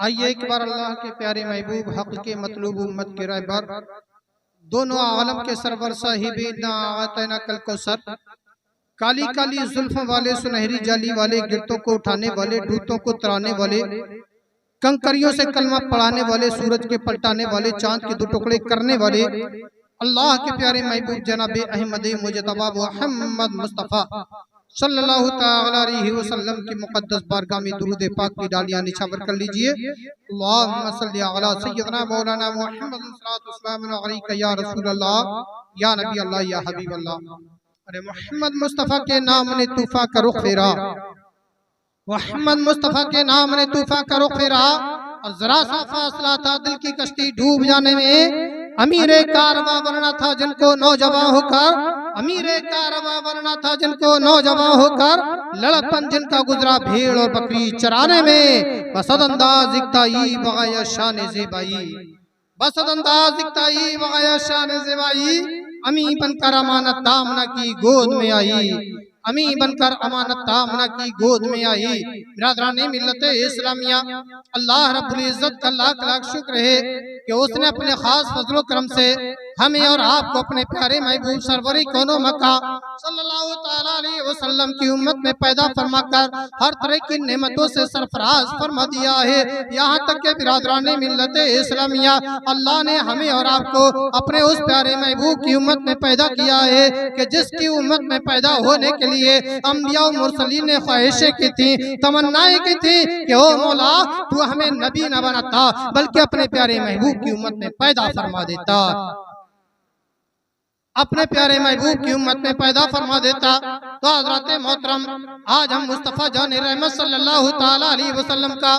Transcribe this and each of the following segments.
आइए एक बार अल्लाह के प्यारे महबूब हक के मतलूब उम्मत के रहबर दोनों आलम के सरवर साहिब कल को सर काली काली जुल्फों वाले सुनहरी जाली वाले गिरतों को उठाने वाले दूतों को तराने वाले कंकरियों से कलमा पढ़ाने वाले सूरज के पलटाने वाले चांद के दो टुकड़े करने वाले अल्लाह के प्यारे महबूब जनाब अहमद मुजतबा मोहम्मद मुस्तफ़ा सल्लल्लाहु तआला अलैहि वसल्लम की मुक़द्दस बारगाह में दुरूद पाक की डालियां निछावर कर लीजिए। अल्लाहुम्मा सल्ली अला सय्यदना मौलाना मुहम्मद सल्लल्लाहु अलैहि या रसूल अल्लाह या नबी अल्लाह या हबीब अल्लाह। अरे मोहम्मद मुस्तफ़ा के नाम ने तूफा का रुख फेरा, मोहम्मद मुस्तफ़ा के नाम ने तूफा का रुख फेरा और जरा सा फासला था दिल की कश्ती डूब जाने में। अमीरे कारवां वरना था जिनको नौजवान होकर, अमीरे कारवां वरना था जिनको नौजवान होकर लड़कपन जिनका गुजरा भेड़ और बकरी चराने में। बसद अंदाज इक्ताई बगाया शान ज़ेबाई, बसद अंदाज इक्ताई बगाया शान ज़ेबाई। अमी बनकर अमानत दामना की गोद में आई, अमी बनकर अमानत दामना की गोद में आई। बिरादराने मिल्लत इस्लामिया, अल्लाह रब्बुल इज्जत का लाख लाख शुक्र है कि उसने अपने खास फजलो करम से हमें और आपको अपने प्यारे महबूब सरवरी कोनो मक्का सल्लल्लाहु तआला अलैहि वसल्लम की उम्मत में पैदा फरमाकर हर तरह की नेमतों से सरफराज फरमा दिया है। यहाँ तक के बिरादराने मिल्लत इस्लामिया, अल्लाह ने हमें और आपको अपने उस प्यारे महबूब की उम्मत में पैदा किया है कि जिसकी उम्मत में पैदा होने के लिए अंबिया और मुरसलीन ने ख्वाहिशें की थी, तमन्नाएं की थी कि ओ मौला तू हमें नबी न बनाता बल्कि अपने प्यारे महबूब की उम्मत में पैदा फरमा देता, अपने प्यारे महबूब की उम्मत में पैदा फरमा देता। तो हज़रत मोहतरम आज हम मुस्तफ़ा जान रहमत सल्लल्लाहु तआला अलैहि वसल्लम का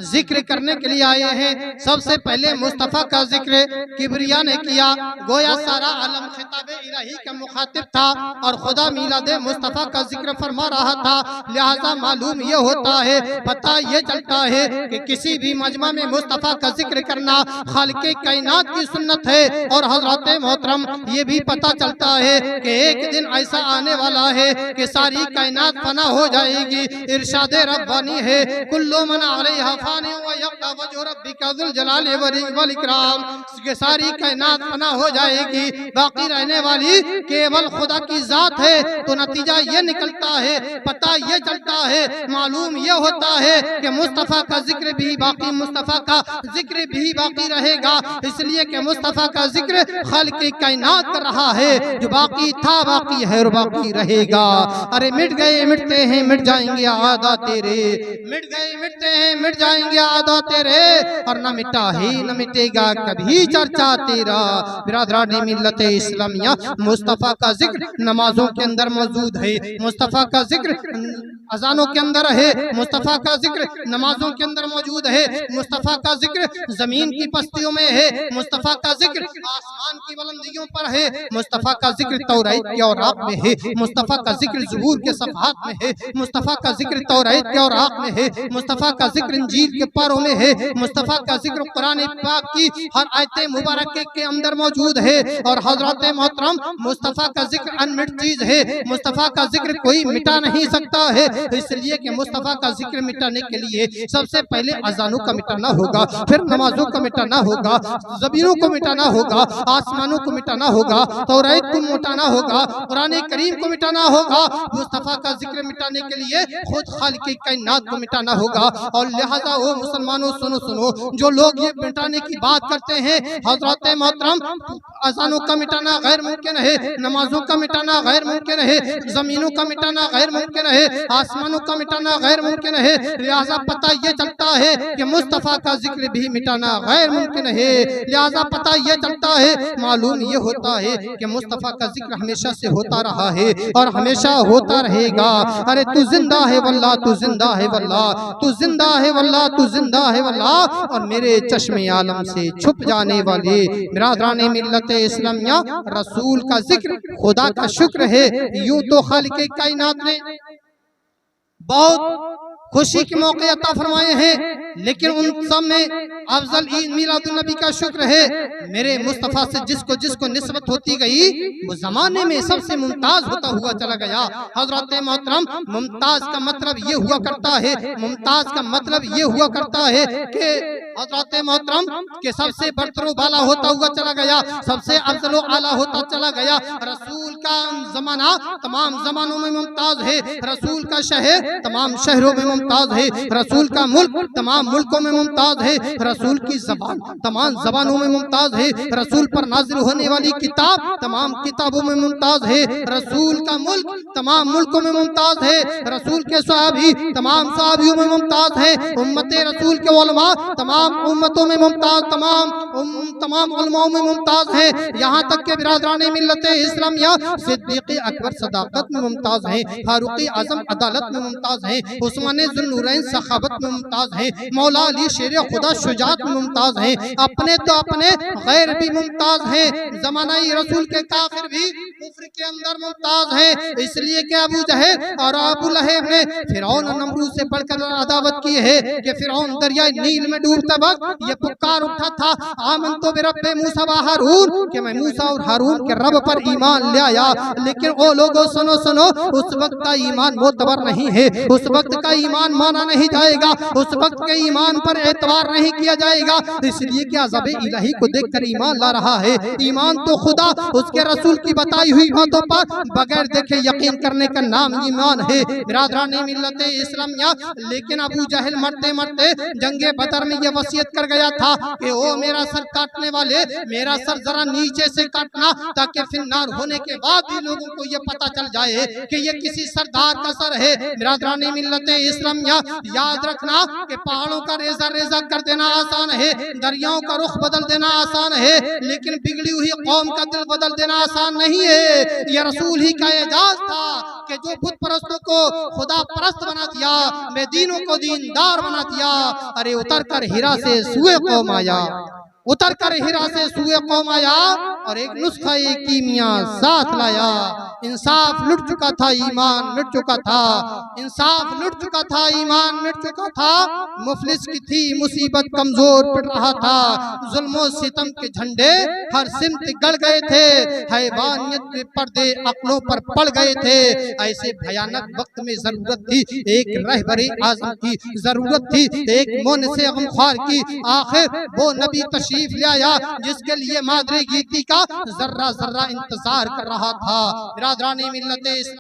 जिक्र करने के लिए आए हैं। सबसे पहले मुस्तफ़ा का जिक्र किबरिया ने किया, गोया सारा आलम खिताबे इलाही का मुखातिब था और खुदा मिलादे मुस्तफ़ा का जिक्र फरमा रहा था। लिहाजा मालूम ये होता है, पता ये चलता है कि किसी भी मजमा में मुस्तफ़ा का जिक्र करना खालिक़े कायनात की सुन्नत है। और हज़रत मोहतरम ये भी पता चलता है कि एक दिन ऐसा आने वाला है कि सारी कायनात फना हो जाएगी। इरशादे रब्बानी है, कुल्लु मन अलैहा फानी व यब्का वजहु रब्बिका ज़ुल जलाली वल इकराम, कि सारी कायनात फना हो जाएगी, बाकी रहने वाली केवल खुदा की जात है। तो नतीजा ये निकलता है, पता ये चलता है, मालूम ये होता है कि मुस्तफ़ा का जिक्र भी बाकी, मुस्तफ़ा का जिक्र भी बाकी रहेगा, इसलिए कि मुस्तफ़ा का जिक्र खालिक़े कायनात कर रहा है। जो बाकी था बाकी है और बाकी रहेगा। अरे मिट गए मिटते हैं मिट जाएंगे आदा तेरे, मिट गए मिटते हैं मिट जाएंगे आदा तेरे, और न मिटा है न मिटेगा कभी चर्चा तेरा। बिरादराने मिल्लत इस्लामिया, मुस्तफ़ा का जिक्र नमाजों के अंदर मौजूद है, मुस्तफ़ा का जिक्र अजानों के अंदर है, मुस्तफ़ा का जिक्र नमाजों के अंदर मौजूद है, मुस्तफ़ा का जिक्र जमीन की पस्तियों में है, मुस्तफ़ा का जिक्र आसमान की बुलंदियों पर है, मुस्तफ़ा का जिक्र तौरात के औराक में है, मुस्तफ़ा का जिक्र ज़बूर के सफ़हात में है, मुस्तफ़ा का जिक्र तौरात के औराक में है, मुस्तफ़ा का जिक्र इंजील के पारों में है, मुस्तफ़ा का जिक्र कुरान पाक की हर आयत मुबारक के अंदर मौजूद है। और हज़रत मोहतरम मुस्तफ़ा का जिक्र अनमिट चीज है, मुस्तफ़ा का जिक्र कोई मिटा नहीं सकता है, इसलिए कि मुस्तफ़ा का जिक्र मिटाने के लिए सबसे पहले अजानों का मिटाना होगा, फिर नमाजों का मिटाना होगा, ज़मीनों को मिटाना होगा, आसमानों को मिटाना होगा, तौरात को मिटाना होगा, कुरान करीम को मिटाना होगा। मुस्तफ़ा का जिक्र मिटाने के लिए खुद खालिक़े कायनात को मिटाना होगा। और लिहाजा वो मुसलमानों सुनो सुनो, जो लोग ये मिटाने की बात करते हैं, हज़रत मोहतरम अजानों का मिटाना गैर मुमकिन है, नमाजों का मिटाना गैर मुमकिन है, ज़मीनों का मिटाना गैर मुमकिन है, आसमानों का मिटाना गैर मुमकिन है। लिहाजा पता ये चलता है कि मुस्तफ़ा का जिक्र भी मिटाना गैर मुमकिन है। लिहाजा पता ये चलता है, मालूम ये होता है कि मुस्तफ़ा का जिक्र हमेशा से होता रहा है और हमेशा होता रहेगा। अरे तू जिंदा है वल्लाह, तू जिंदा है वल्लाह, तू जिंदा है वल्लाह, तू जिंदा है वल्लाह, और मेरे चश्मे आलम से छुप जाने वाले बिरादराने मिल्लत इस्लामिया, रसूल का जिक्र खुदा का शुक्र है। यूं तो खालिक़े कायनात ने बहुत खुशी के मौके अता फरमाए हैं लेकिन उन सब में अफजल ईद मिलादुन नबी का शुक्र है मेरे मुस्तफा से जिसको जिसको निस्बत होती गई वो जमाने में सबसे मुमताज होता हुआ चला गया। हजरत मोहतरम, मुमताज का मतलब ये हुआ करता है, मुमताज का मतलब ये हुआ करता है कि हजरत मोहतरम के सबसे बरतरो बाला होता हुआ चला गया, सबसे अफजलो आला होता चला गया। रसूल का जमाना तमाम जमानों में मुमताज है, रसूल का शहर तमाम शहरों में मुमताज है, रसूल का मुल्क तमाम मुल्कों में मुमताज है, रसूल की जबान तमाम जबानों में मुमताज है, रसूल पर नाजिल होने वाली किताब तमाम किताबों में मुमताज है, रसूल का मुल्क तमाम मुल्कों में मुमताज है, रसूल के सहाबी तमाम सहाबियों में मुमताज है, उम्मत रसूल के उलमा तमाम उम्मतों में मुमताज, तमाम उलमाओं में मुमताज है। यहाँ तक के बिरादराने मिल्लत इस्लामिया सिद्दीक़ अकबर सदाकत में मुमताज है, फारूक आजम अदालत में मुमताज है, उस्मान ज़ुन्नूरैन सखावत में मुमताज है, मौला अली शेर खुदा शुजात में मुमताज है। अपने तो अपने गैर भी मुमताज है, जमाना रसूल के काफिर भी कुफ्र के अंदर मुमताज है। इसलिए कि अबू जहल और अबू लहब ने फिरौन और नमरूद से बढ़कर अदावत की है कि फिरौन दरिया नील में डूबता वक्त ये पुकार उठा था, आमन तो बिरब्बे मूसा व हारून, कि मैं मूसा और हारून के रब पर ईमान ले आया। लेकिन ओ लोगों सुनो सुनो, उस वक्त का ईमान मोतबर नहीं है, उस वक्त का ईमान माना नहीं जाएगा, उस वक्त के ईमान पर एतबार नहीं किया जाएगा। इसलिए कि अज़ाब इलाही को देखकर ईमान ला रहा है। ईमान तो खुदा उसके रसूल की बताई हुई बातों पर बगैर देखे यकीन करने का नाम ईमान है। बिरादराने मिल्लत इस्लामिया, लेकिन अबू जहल मरते मरते जंगे बदर में ये वसीयत कर गया था कि ओ मेरा सर काटने वाले, मेरा सर जरा नीचे से काटना, ताकि फिन्नार होने के बाद भी लोगों को ये पता चल जाए कि ये किसी सरदार का सर है। बिरादराने मिल्लत इस्लामिया, याद रखना कि पहाड़ों का रेजा रेजा कर देना आसान है, दरियाओं का रुख बदल देना आसान है, लेकिन बिगड़ी हुई कौम का दिल बदल देना आसान नहीं है। यह रसूल ही का एजाज था कि जो बुत परस्तों को खुदा परस्त बना दिया, बेदीनों को दीनदार बना दिया। अरे उतर कर हीरा से सुए कौम आया, उतर कर हीरा से सुए कौम आया और एक नुस्खा कीमिया साथ लाया। इंसाफ लुट चुका था, ईमान मिट चुका था, इंसाफ लुट चुका था, ईमान मिट चुका था। मुफलिस की थी मुसीबत, कमजोर पिट रहा था, जुल्मो सितम के झंडे हर सिमत गड़ गए थे, हैवानियत के पर्दे अक्लों पर पड़ गए थे। ऐसे भयानक वक्त में जरूरत थी एक रहबरे आज़म की, जरूरत थी एक मोन से गमख्वार की। आखिर वो नबी तशरीफ ले आया जिसके लिए मादरे गीती का जर्रा जर्रा इंतजार कर रहा था। बिरादरानी मिल्लत